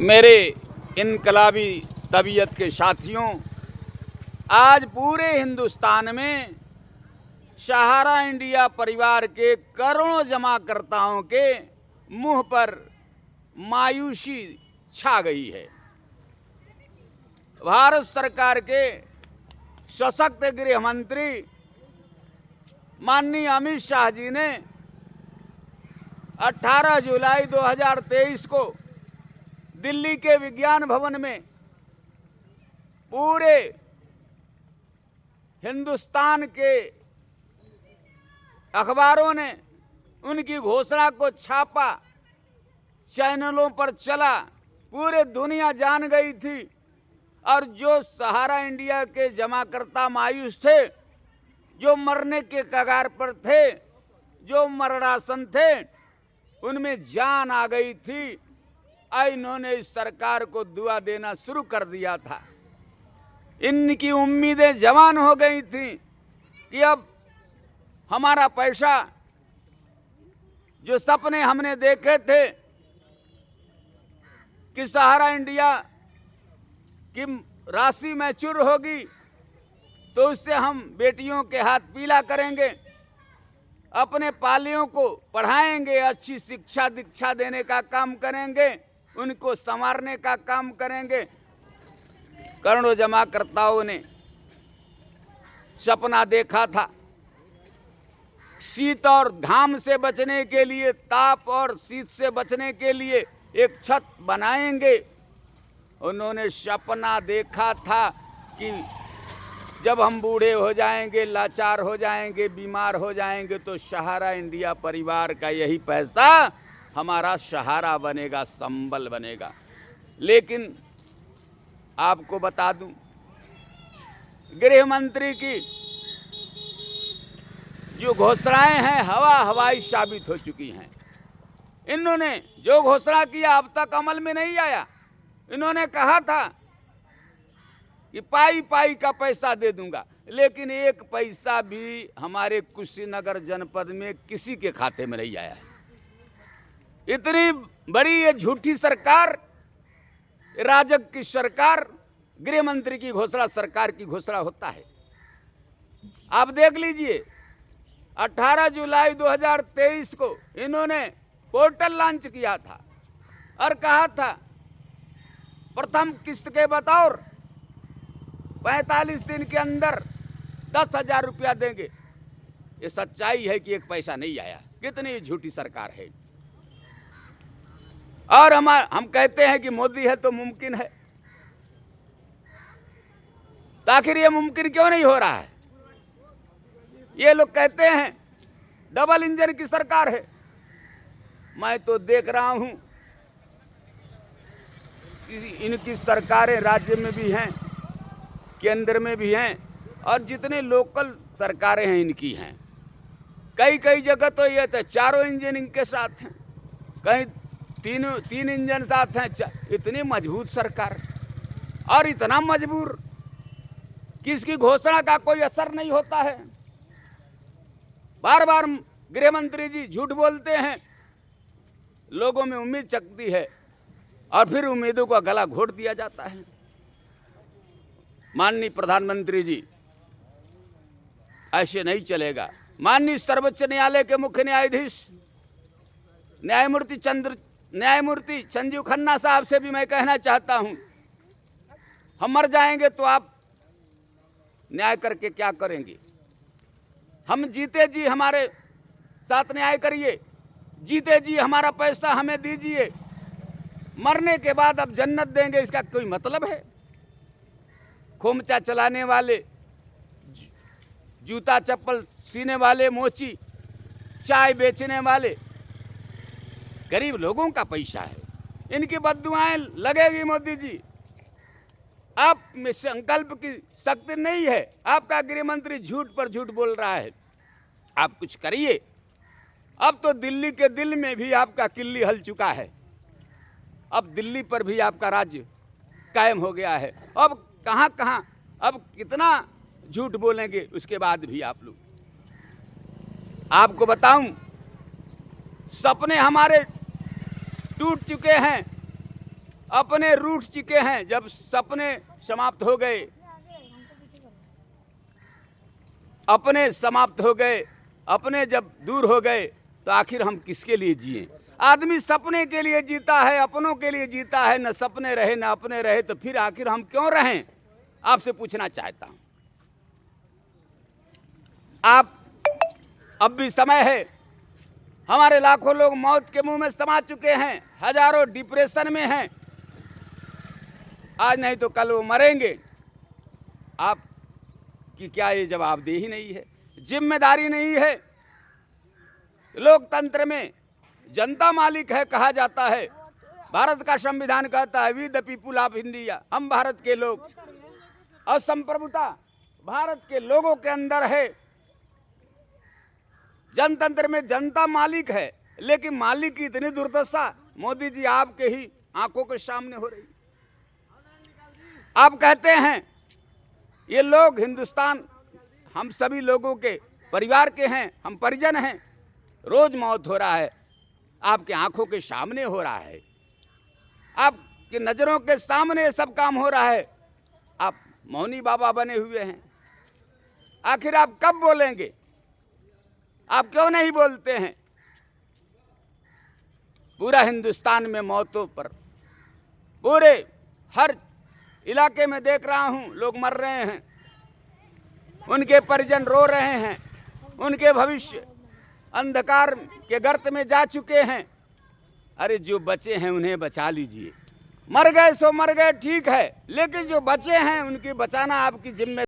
मेरे इनकलाबी तबीयत के साथियों, आज पूरे हिंदुस्तान में सहारा इंडिया परिवार के करोड़ों जमाकर्ताओं के मुंह पर मायूसी छा गई है। भारत सरकार के सशक्त गृह मंत्री माननीय अमित शाह जी ने 18 जुलाई 2023 को दिल्ली के विज्ञान भवन में पूरे हिंदुस्तान के अखबारों ने उनकी घोषणा को छापा, चैनलों पर चला, पूरे दुनिया जान गई थी। और जो सहारा इंडिया के जमाकर्ता मायूस थे, जो मरने के कगार पर थे, जो मरणासन थे, उनमें जान आ गई थी। इन्होंने इस सरकार को दुआ देना शुरू कर दिया था। इनकी उम्मीदें जवान हो गई थी कि अब हमारा पैसा, जो सपने हमने देखे थे कि सहारा इंडिया की राशि मैच्योर होगी तो उससे हम बेटियों के हाथ पीला करेंगे, अपने पालियों को पढ़ाएंगे, अच्छी शिक्षा दीक्षा देने का काम करेंगे, उनको संवारने का काम करेंगे। करोड़ों जमाकर्ताओं ने सपना देखा था। शीत और घाम से बचने के लिए, ताप और शीत से बचने के लिए एक छत बनाएंगे। उन्होंने सपना देखा था कि जब हम बूढ़े हो जाएंगे, लाचार हो जाएंगे, बीमार हो जाएंगे तो सहारा इंडिया परिवार का यही पैसा हमारा सहारा बनेगा, संबल बनेगा। लेकिन आपको बता दूं, गृह मंत्री की जो घोषणाएं हैं हवाई साबित हो चुकी हैं। इन्होंने जो घोषणा किया अब तक अमल में नहीं आया। इन्होंने कहा था कि पाई पाई का पैसा दे दूंगा, लेकिन एक पैसा भी हमारे कुशीनगर जनपद में किसी के खाते में नहीं आया है। इतनी बड़ी ये झूठी सरकार, राजग की सरकार, गृह मंत्री की घोषणा सरकार की घोषणा होता है। आप देख लीजिए, 18 जुलाई 2023 को इन्होंने पोर्टल लॉन्च किया था और कहा था प्रथम किस्त के बतौर 45 दिन के अंदर 10,000 रुपया देंगे। ये सच्चाई है कि एक पैसा नहीं आया। कितनी झूठी सरकार है। और हम कहते हैं कि मोदी है तो मुमकिन है, तो आखिर ये मुमकिन क्यों नहीं हो रहा है? ये लोग कहते हैं डबल इंजन की सरकार है। मैं तो देख रहा हूं कि इनकी सरकारें राज्य में भी हैं, केंद्र में भी हैं, और जितने लोकल सरकारें हैं इनकी हैं। कई जगह तो ये तो चारों इंजन इनके साथ हैं, कहीं तीन इंजन साथ हैं। इतनी मजबूत सरकार और इतना मजबूर कि इसकी घोषणा का कोई असर नहीं होता है। बार बार गृह मंत्री जी झूठ बोलते हैं, लोगों में उम्मीद जगती है और फिर उम्मीदों का गला घोट दिया जाता है। माननीय प्रधानमंत्री जी, ऐसे नहीं चलेगा। माननीय सर्वोच्च न्यायालय के मुख्य न्यायाधीश न्यायमूर्ति संजीव खन्ना साहब से भी मैं कहना चाहता हूं, हम मर जाएंगे तो आप न्याय करके क्या करेंगे? हम जीते जी हमारे साथ न्याय करिए, जीते जी हमारा पैसा हमें दीजिए, मरने के बाद अब जन्नत देंगे, इसका कोई मतलब है? खोमचा चलाने वाले, जूता चप्पल सीने वाले, मोची चाय बेचने वाले गरीब लोगों का पैसा है। इनकी बद्दुआएं लगेगी मोदी जी। आप में संकल्प की शक्ति नहीं है। आपका गृह मंत्री झूठ पर झूठ बोल रहा है। आप कुछ करिए। अब तो दिल्ली के दिल में भी आपका किल्ली हल चुका है। अब दिल्ली पर भी आपका राज्य कायम हो गया है। अब कहां अब कितना झूठ बोलेंगे उसके बाद भी आप लोग। आपको बताऊं, सपने हमारे टूट चुके हैं अपने रूठ चुके हैं। जब सपने समाप्त हो गए, अपने समाप्त हो गए, अपने जब दूर हो गए, तो आखिर हम किसके लिए जिए? आदमी सपने के लिए जीता है, अपनों के लिए जीता है। न सपने रहे न अपने रहे, तो फिर आखिर हम क्यों रहें? आपसे पूछना चाहता हूं। आप अब भी समय है। हमारे लाखों लोग मौत के मुंह में समा चुके हैं, हजारों डिप्रेशन में हैं। आज नहीं तो कल वो मरेंगे। आप कि क्या ये जवाबदेही नहीं है, जिम्मेदारी नहीं है? लोकतंत्र में जनता मालिक है कहा जाता है। भारत का संविधान कहता है we the people of India, हम भारत के लोग। और संप्रभुता भारत के लोगों के अंदर है। जनतंत्र में जनता मालिक है, लेकिन मालिक की इतनी दुर्दशा मोदी जी आपके ही आंखों के सामने हो रही। आप कहते हैं ये लोग हिंदुस्तान हम सभी लोगों के परिवार के हैं, हम परिजन हैं। रोज मौत हो रहा है, आपके आंखों के सामने हो रहा है, आपकी नजरों के सामने सब काम हो रहा है। आप मौनी बाबा बने हुए हैं। आखिर आप कब बोलेंगे? आप क्यों नहीं बोलते हैं? पूरा हिंदुस्तान में मौतों पर, पूरे हर इलाके में देख रहा हूं, लोग मर रहे हैं, उनके परिजन रो रहे हैं, उनके भविष्य अंधकार के गर्त में जा चुके हैं। अरे जो बचे हैं उन्हें बचा लीजिए। मर गए सो मर गए, ठीक है, लेकिन जो बचे हैं उनकी बचाना आपकी जिम्मेदारी।